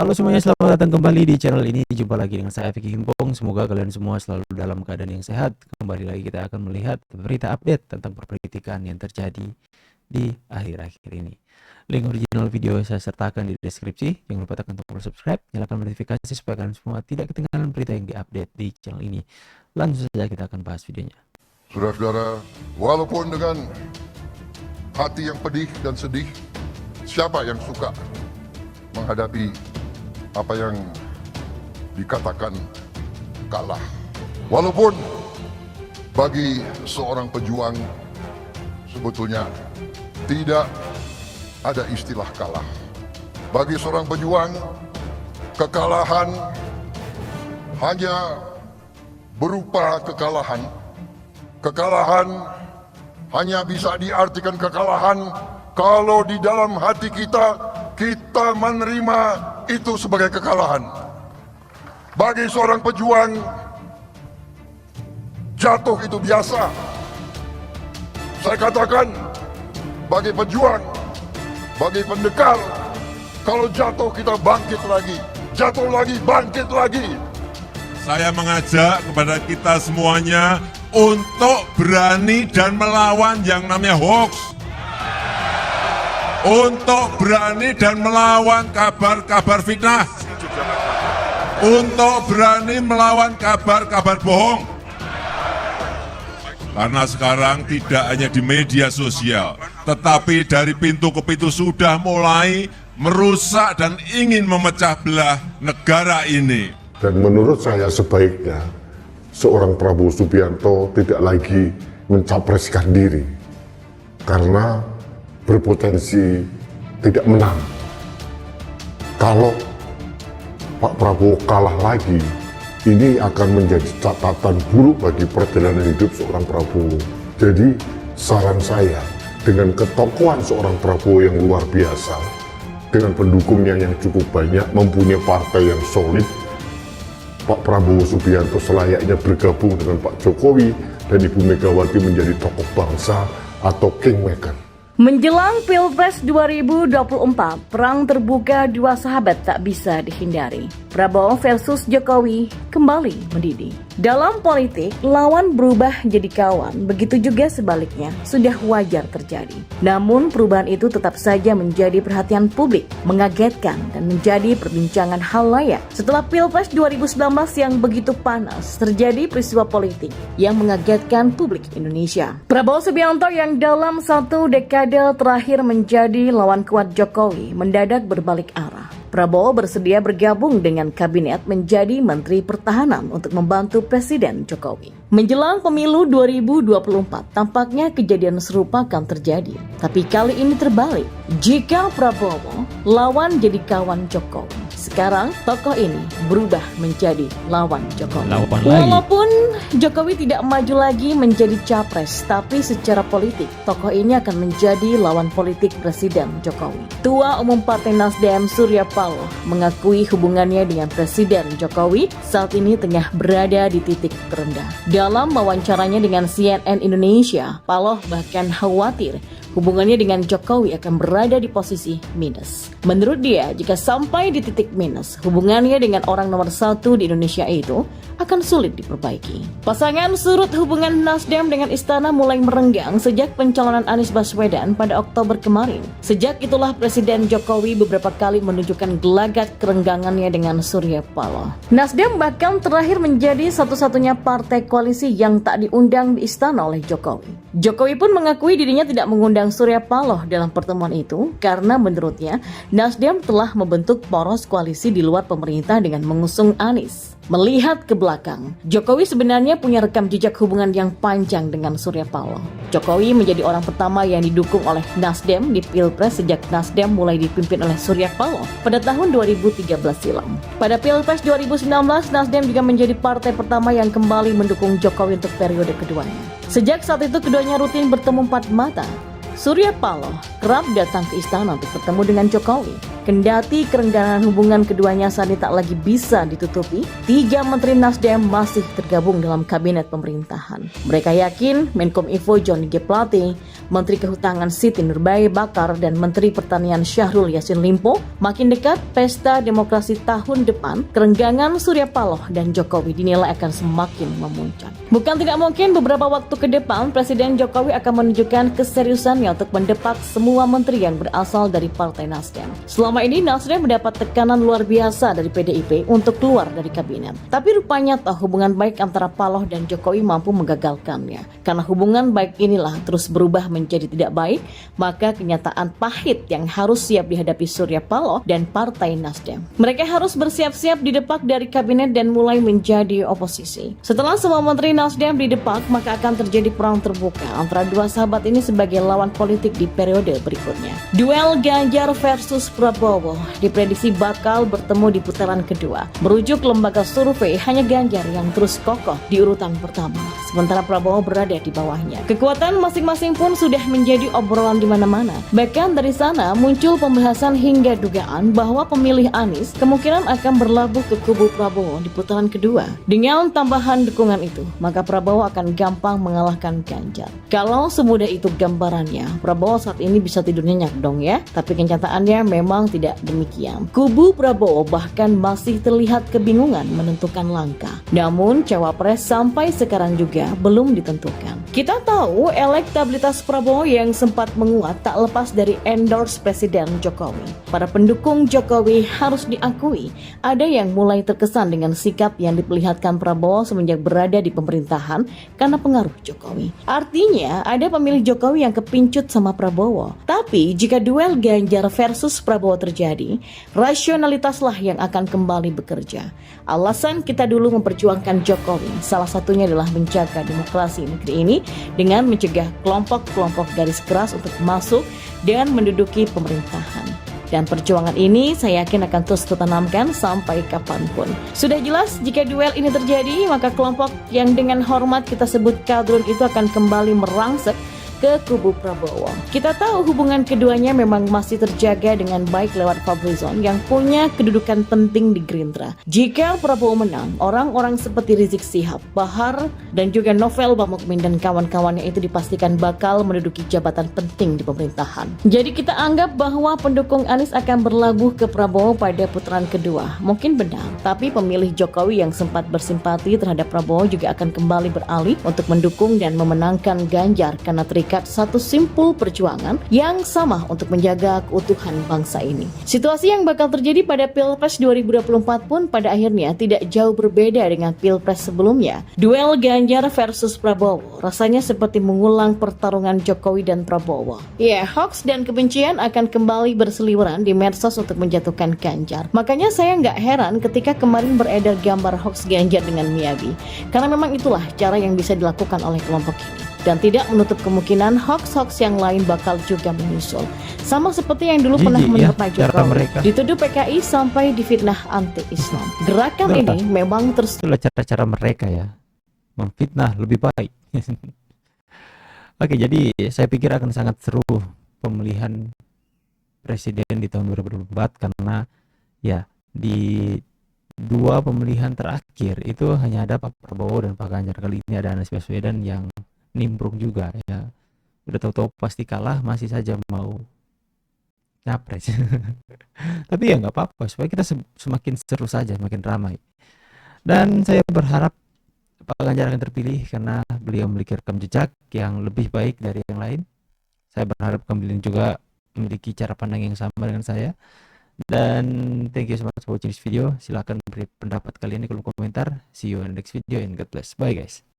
Halo semuanya, selamat datang kembali di channel ini. Jumpa lagi dengan saya Vicky Himpong. Semoga kalian semua selalu dalam keadaan yang sehat. Kembali lagi kita akan melihat berita update tentang perpolitikan yang terjadi di akhir-akhir ini. Link original video saya sertakan di deskripsi. Jangan lupa tekan tombol subscribe, nyalakan notifikasi supaya kalian semua tidak ketinggalan berita yang diupdate di channel ini. Langsung saja kita akan bahas videonya. Saudara-saudara, walaupun dengan hati yang pedih dan sedih, siapa yang suka menghadapi apa yang dikatakan kalah? Walaupun bagi seorang pejuang sebetulnya tidak ada istilah kalah. Bagi seorang pejuang, kekalahan hanya berupa kekalahan. Kekalahan hanya bisa diartikan kekalahan kalau di dalam hati kita menerima itu sebagai kekalahan. Bagi seorang pejuang, jatuh itu biasa. Saya katakan, bagi pejuang, bagi pendekar, kalau jatuh kita bangkit lagi, jatuh lagi, bangkit lagi. Saya mengajak kepada kita semuanya untuk berani dan melawan yang namanya hoax. Untuk berani dan melawan kabar-kabar fitnah. Untuk berani melawan kabar-kabar bohong. Karena sekarang tidak hanya di media sosial, tetapi dari pintu ke pintu sudah mulai merusak dan ingin memecah belah negara ini. Dan menurut saya sebaiknya seorang Prabowo Subianto tidak lagi mencapreskan diri karena berpotensi tidak menang. Kalau Pak Prabowo kalah lagi, ini akan menjadi catatan buruk bagi perjalanan hidup seorang Prabowo. Jadi saran saya, dengan ketokohan seorang Prabowo yang luar biasa, dengan pendukungnya yang cukup banyak, mempunyai partai yang solid, Pak Prabowo Subianto selayaknya bergabung dengan Pak Jokowi dan Ibu Megawati menjadi tokoh bangsa atau kingmaker. Menjelang Pilpres 2024, perang terbuka dua sahabat tak bisa dihindari. Prabowo versus Jokowi kembali mendidih. Dalam politik, lawan berubah jadi kawan, begitu juga sebaliknya, sudah wajar terjadi. Namun perubahan itu tetap saja menjadi perhatian publik, mengagetkan dan menjadi perbincangan halayak. Setelah Pilpres 2019 yang begitu panas, terjadi peristiwa politik yang mengagetkan publik Indonesia. Prabowo Subianto yang dalam satu dekade terakhir menjadi lawan kuat Jokowi mendadak berbalik arah. Prabowo bersedia bergabung dengan kabinet menjadi Menteri Pertahanan untuk membantu Presiden Jokowi. Menjelang pemilu 2024, tampaknya kejadian serupa akan terjadi. Tapi kali ini terbalik. Jika Prabowo lawan jadi kawan Jokowi, sekarang tokoh ini berubah menjadi lawan Jokowi. Walaupun Jokowi tidak maju lagi menjadi capres, tapi secara politik, tokoh ini akan menjadi lawan politik Presiden Jokowi. Tua Umum Partai Nasdem Surya Paloh mengakui hubungannya dengan Presiden Jokowi saat ini tengah berada di titik terendah. Dalam wawancaranya dengan CNN Indonesia, Paloh bahkan khawatir hubungannya dengan Jokowi akan berada di posisi minus. Menurut dia, jika sampai di titik minus, hubungannya dengan orang nomor satu di Indonesia itu akan sulit diperbaiki. Pasangan surut hubungan Nasdem dengan Istana mulai merenggang sejak pencalonan Anies Baswedan pada Oktober kemarin. Sejak itulah Presiden Jokowi beberapa kali menunjukkan gelagat kerenggangannya dengan Surya Paloh. Nasdem bahkan terakhir menjadi satu-satunya partai koalisi yang tak diundang di Istana oleh Jokowi. Jokowi pun mengakui dirinya tidak mengundang Surya Paloh dalam pertemuan itu karena menurutnya Nasdem telah membentuk poros koalisi di luar pemerintah dengan mengusung Anies. Melihat ke belakang, Jokowi sebenarnya punya rekam jejak hubungan yang panjang dengan Surya Paloh. Jokowi menjadi orang pertama yang didukung oleh Nasdem di Pilpres sejak Nasdem mulai dipimpin oleh Surya Paloh pada tahun 2013 silam. Pada Pilpres 2019, Nasdem juga menjadi partai pertama yang kembali mendukung Jokowi untuk periode keduanya. Sejak saat itu keduanya rutin bertemu empat mata. Surya Paloh kerap datang ke istana untuk bertemu dengan Jokowi. Kendati kerenggangan hubungan keduanya saat ini tak lagi bisa ditutupi, 3 Menteri Nasdem masih tergabung dalam kabinet pemerintahan. Mereka yakin Menkominfo Johnny G. Plate, Menteri Kehutanan Siti Nurbaya Bakar, dan Menteri Pertanian Syahrul Yassin Limpo makin dekat pesta demokrasi tahun depan. Kerenggangan Surya Paloh dan Jokowi dinilai akan semakin memuncak. Bukan tidak mungkin beberapa waktu ke depan Presiden Jokowi akan menunjukkan keseriusannya untuk mendepak semua menteri yang berasal dari Partai Nasdem. Selama ini Nasdem mendapat tekanan luar biasa dari PDIP untuk keluar dari kabinet. Tapi rupanya hubungan baik antara Paloh dan Jokowi mampu menggagalkannya. Karena hubungan baik inilah terus berubah menjadi tidak baik, maka kenyataan pahit yang harus siap dihadapi Surya Paloh dan Partai Nasdem. Mereka harus bersiap-siap didepak dari kabinet dan mulai menjadi oposisi. Setelah semua menteri Nasdem didepak, maka akan terjadi perang terbuka antara dua sahabat ini sebagai lawan politik di periode berikutnya. Duel Ganjar versus Prabowo diprediksi bakal bertemu di putaran kedua. Merujuk lembaga survei, hanya Ganjar yang terus kokoh di urutan pertama, sementara Prabowo berada di bawahnya. Kekuatan masing-masing pun sudah menjadi obrolan di mana-mana. Bahkan dari sana muncul pembahasan hingga dugaan bahwa pemilih Anies kemungkinan akan berlabuh ke kubu Prabowo di putaran kedua. Dengan tambahan dukungan itu, maka Prabowo akan gampang mengalahkan Ganjar. Kalau semudah itu gambarannya, Prabowo saat ini bisa tidur nyenyak dong ya. Tapi kenyataannya memang tidak demikian. Kubu Prabowo bahkan masih terlihat kebingungan menentukan langkah. Namun cawapres sampai sekarang juga belum ditentukan. Kita tahu elektabilitas Prabowo yang sempat menguat tak lepas dari endorse Presiden Jokowi. Para pendukung Jokowi harus diakui ada yang mulai terkesan dengan sikap yang diperlihatkan Prabowo semenjak berada di pemerintahan karena pengaruh Jokowi. Artinya ada pemilih Jokowi yang kepincut sama Prabowo. Tapi jika duel Ganjar versus Prabowo terjadi, rasionalitaslah yang akan kembali bekerja. Alasan kita dulu memperjuangkan Jokowi salah satunya adalah menjaga demokrasi negeri ini dengan mencegah kelompok-kelompok garis keras untuk masuk dan menduduki pemerintahan. Dan perjuangan ini saya yakin akan terus ditanamkan sampai kapanpun. Sudah jelas jika duel ini terjadi, maka kelompok yang dengan hormat kita sebut kadrun itu akan kembali merangsek ke kubu Prabowo. Kita tahu hubungan keduanya memang masih terjaga dengan baik lewat Fadlizon yang punya kedudukan penting di Gerindra. Jika Prabowo menang, orang-orang seperti Rizik Sihab, Bahar, dan juga Novel Bamukmin dan kawan-kawannya itu dipastikan bakal menduduki jabatan penting di pemerintahan. Jadi kita anggap bahwa pendukung Anies akan berlabuh ke Prabowo pada putaran kedua. Mungkin benar, tapi pemilih Jokowi yang sempat bersimpati terhadap Prabowo juga akan kembali beralih untuk mendukung dan memenangkan Ganjar karena satu simpul perjuangan yang sama untuk menjaga keutuhan bangsa ini. Situasi yang bakal terjadi pada Pilpres 2024 pun pada akhirnya tidak jauh berbeda dengan Pilpres sebelumnya. Duel Ganjar versus Prabowo rasanya seperti mengulang pertarungan Jokowi dan Prabowo. Ya, hoax dan kebencian akan kembali berseliweran di medsos untuk menjatuhkan Ganjar. Makanya saya nggak heran ketika kemarin beredar gambar hoax Ganjar dengan Miyabi. Karena memang itulah cara yang bisa dilakukan oleh kelompok ini. Dan tidak menutup kemungkinan hoax-hoax yang lain bakal juga menyusul. Sama seperti yang dulu pernah menerpa Jokowi. Dituduh PKI sampai difitnah anti-Islam. Gerakan ini memang terus. Itulah cara-cara mereka ya, memfitnah lebih baik. Oke, jadi saya pikir akan sangat seru pemilihan presiden di tahun 2024 karena ya di dua pemilihan terakhir itu hanya ada Pak Prabowo dan Pak Ganjar. Kali ini ada Anies Baswedan yang nimbrung juga ya, udah tahu-tahu pasti kalah masih saja mau nyapres. Tapi ya nggak apa-apa supaya kita semakin seru saja, semakin ramai. Dan saya berharap Pak Ganjar akan terpilih karena beliau memiliki rekam jejak yang lebih baik dari yang lain. Saya berharap kalian juga memiliki cara pandang yang sama dengan saya. Dan thank you so much for watching this video. Silakan beri pendapat kalian di kolom komentar. See you in the next video and God bless. Bye guys.